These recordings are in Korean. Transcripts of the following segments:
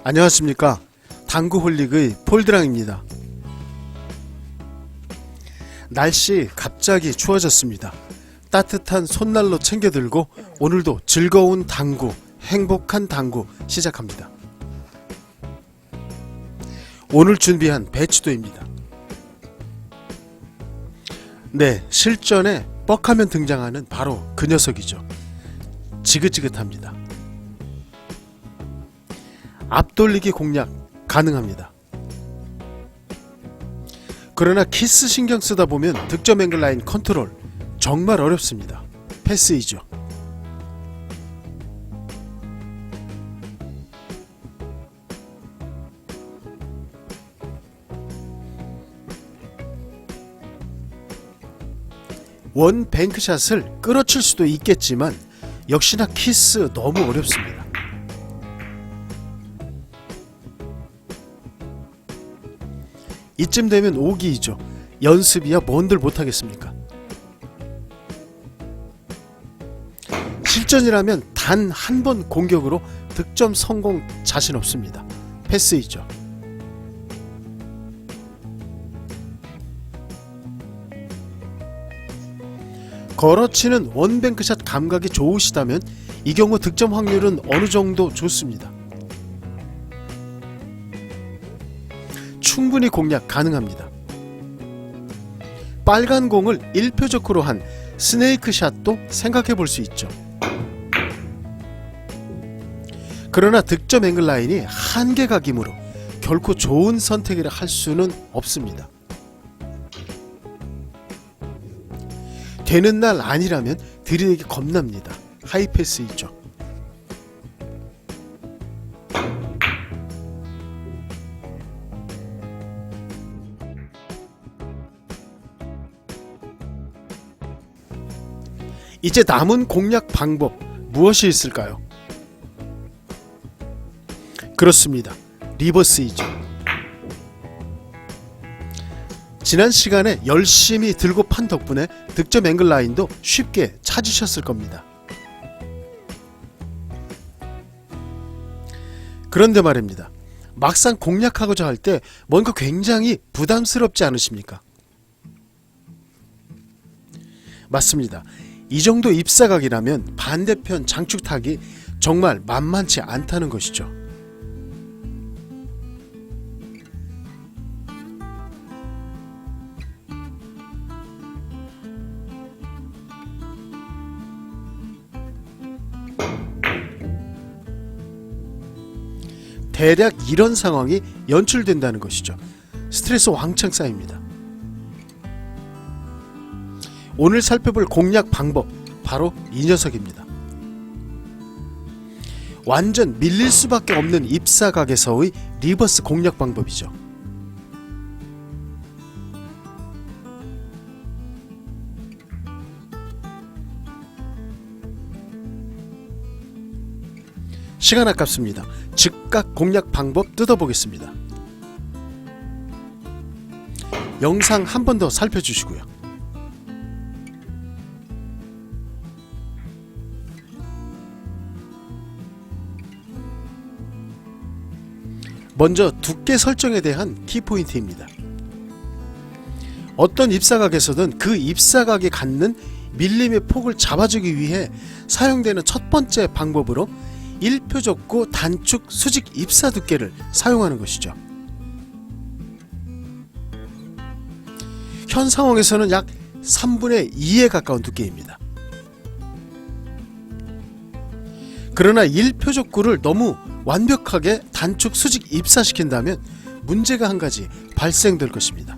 안녕하십니까. 당구홀릭의 폴드랑입니다. 날씨 갑자기 추워졌습니다. 따뜻한 손난로 챙겨들고 오늘도 즐거운 당구, 행복한 당구 시작합니다. 오늘 준비한 배치도입니다. 네, 실전에 뻑하면 등장하는 바로 그 녀석이죠. 지긋지긋합니다. 앞돌리기 공략 가능합니다. 그러나 키스 신경 쓰다 보면 득점 앵글 라인 컨트롤 정말 어렵습니다. 패스이죠. 원 뱅크샷을 끌어칠 수도 있겠지만 역시나 키스 너무 어렵습니다. 이쯤 되면 오기이죠. 연습이야 뭔들 못하겠습니까? 실전이라면 단 한 번 공격으로 득점 성공 자신 없습니다. 패스이죠. 걸어치는 원뱅크샷 감각이 좋으시다면 이 경우 득점 확률은 어느 정도 좋습니다. 충분히 공략 가능합니다. 빨간 공을 1표적으로 한 스네이크 샷도 생각해 볼 수 있죠. 그러나 득점 앵글 라인이 한계각이므로 결코 좋은 선택이라 할 수는 없습니다. 되는 날 아니라면 들이대기 겁납니다. 하이패스이죠. 이제 남은 공략 방법 무엇이 있을까요? 그렇습니다. 리버스이죠. 지난 시간에 열심히 들고 판 덕분에 득점 앵글 라인도 쉽게 찾으셨을 겁니다. 그런데 말입니다. 막상 공략하고자 할 때 뭔가 굉장히 부담스럽지 않으십니까? 맞습니다. 이 정도 입사각이라면 반대편 장축타기 정말 만만치 않다는 것이죠. 대략 이런 상황이 연출된다는 것이죠. 스트레스 왕창 쌓입니다. 오늘 살펴볼 공략 방법 바로 이 녀석입니다. 완전 밀릴 수밖에 없는 입사각에서의 리버스 공략 방법이죠. 시간 아깝습니다. 즉각 공략 방법 뜯어보겠습니다. 영상 한 번 더 살펴주시고요. 먼저 두께 설정에 대한 키포인트입니다. 어떤 입사각에서든 그 입사각이 갖는 밀림의 폭을 잡아주기 위해 사용되는 첫 번째 방법으로 1표적구 단축 수직 입사 두께를 사용하는 것이죠. 현 상황에서는 약 3분의 2에 가까운 두께입니다. 그러나 1표적구를 너무 완벽하게 단축 수직 입사시킨다면 문제가 한 가지 발생될 것입니다.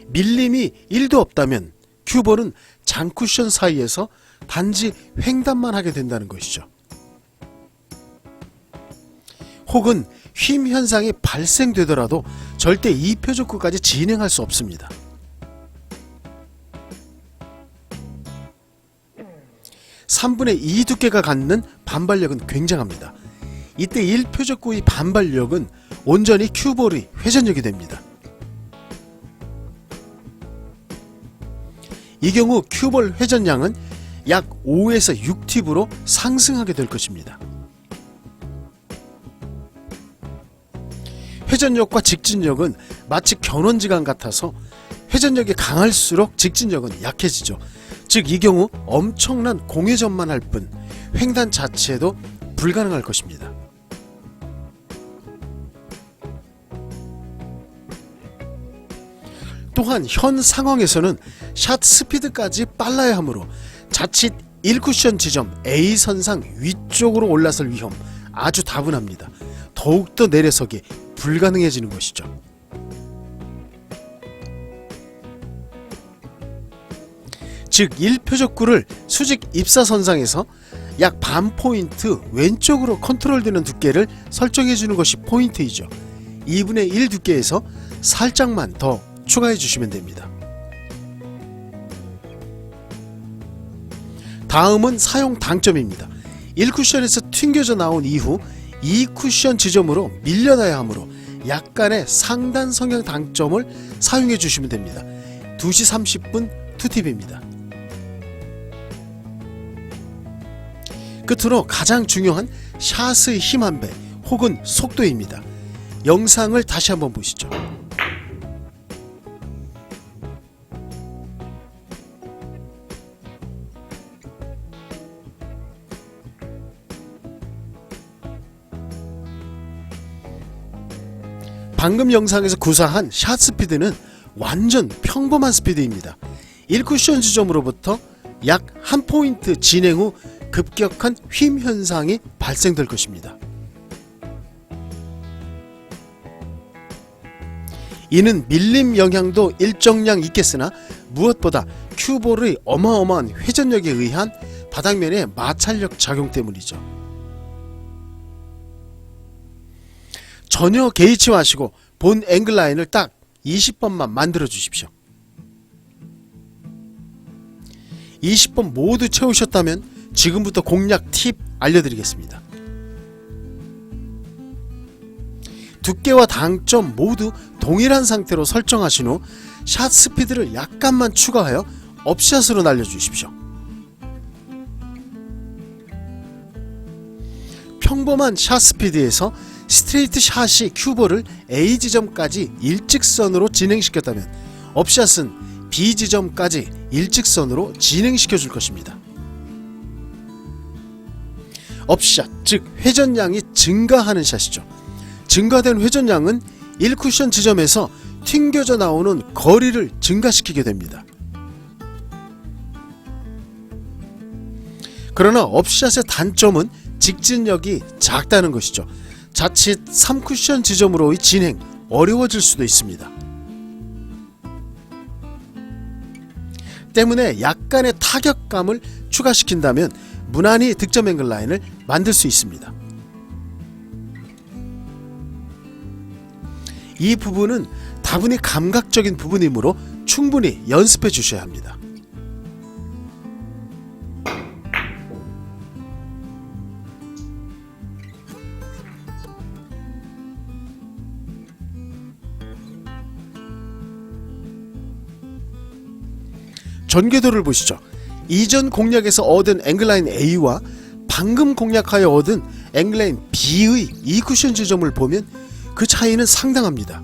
밀림이 1도 없다면 큐볼은 장쿠션 사이에서 단지 횡단만 하게 된다는 것이죠. 혹은 휨 현상이 발생되더라도 절대 2표적구까지 진행할 수 없습니다. (3분의 2) 두께가 갖는 반발력은 굉장합니다. 이때 1표적구의 반발력은 온전히 큐볼의 회전력이 됩니다. 이 경우 큐볼 회전량은 약 5에서 6팁으로 상승하게 될 것입니다. 회전력과 직진력은 마치 견원지간 같아서 회전력이 강할수록 직진력은 약해지죠. 즉 이 경우 엄청난 공회전만 할 뿐 횡단 자체도 불가능할 것입니다. 또한 현 상황에서는 샷 스피드까지 빨라야 하므로 자칫 1쿠션 지점 A선상 위쪽으로 올라설 위험 아주 다분합니다. 더욱더 내려서기 불가능해지는 것이죠. 즉 1표적구를 수직 입사선상에서 약 반 포인트 왼쪽으로 컨트롤되는 두께를 설정해 주는 것이 포인트이죠. 2분의 1 두께에서 살짝만 더 추가해 주시면 됩니다. 다음은 사용 당점입니다. 1쿠션에서 튕겨져 나온 이후 2쿠션 지점으로 밀려나야 하므로 약간의 상단 성형 당점을 사용해 주시면 됩니다. 2시 30분 투팁입니다. 끝으로 가장 중요한 샷의 힘 한 배 혹은 속도입니다. 영상을 다시 한번 보시죠. 방금 영상에서 구사한 샷 스피드는 완전 평범한 스피드입니다. 1쿠션 지점으로부터 약 한 포인트 진행 후 급격한 휨 현상이 발생될 것입니다. 이는 밀림 영향도 일정량 있겠으나 무엇보다 큐볼의 어마어마한 회전력에 의한 바닥면의 마찰력 작용 때문이죠. 전혀 개의치 마시고 본 앵글 라인을 딱 20번만 만들어 주십시오. 20번 모두 채우셨다면 지금부터 공략 팁 알려드리겠습니다. 두께와 당점 모두 동일한 상태로 설정하신 후 샷 스피드를 약간만 추가하여 업샷으로 날려주십시오. 평범한 샷 스피드에서 스트레이트 샷이 큐볼을 A 지점까지 일직선으로 진행시켰다면 업샷은 B 지점까지 일직선으로 진행시켜 줄 것입니다. 업샷, 즉 회전량이 증가하는 샷이죠. 증가된 회전량은 1쿠션 지점에서 튕겨져 나오는 거리를 증가시키게 됩니다. 그러나 업샷의 단점은 직진력이 작다는 것이죠. 자칫 3쿠션 지점으로의 진행 어려워질 수도 있습니다. 때문에 약간의 타격감을 추가시킨다면 무난히 득점 앵글 라인을 만들 수 있습니다. 이 부분은 다분히 감각적인 부분이므로 충분히 연습해 주셔야 합니다. 전개도를 보시죠. 이전 공략에서 얻은 앵글라인 A와 방금 공략하여 얻은 앵글라인 B의 2쿠션 지점을 보면 그 차이는 상당합니다.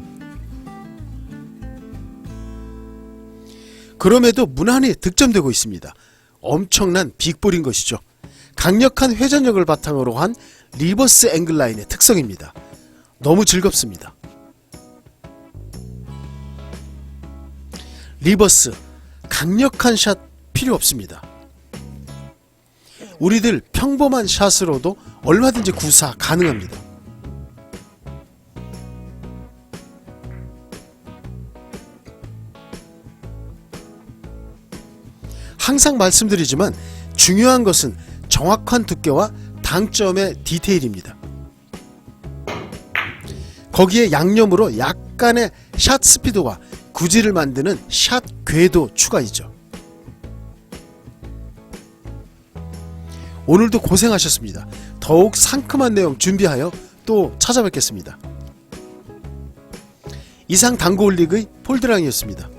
그럼에도 무난히 득점되고 있습니다. 엄청난 빅볼인 것이죠. 강력한 회전력을 바탕으로 한 리버스 앵글라인의 특성입니다. 너무 즐겁습니다. 리버스, 강력한 샷 필요 없습니다. 우리들 평범한 샷으로도 얼마든지 구사 가능합니다. 항상 말씀드리지만 중요한 것은 정확한 두께와 당점의 디테일입니다. 거기에 양념으로 약간의 샷 스피드와 구질을 만드는 샷 궤도 추가이죠. 오늘도 고생하셨습니다. 더욱 상큼한 내용 준비하여 또 찾아뵙겠습니다. 이상 당구올릭의 폴드랑이었습니다.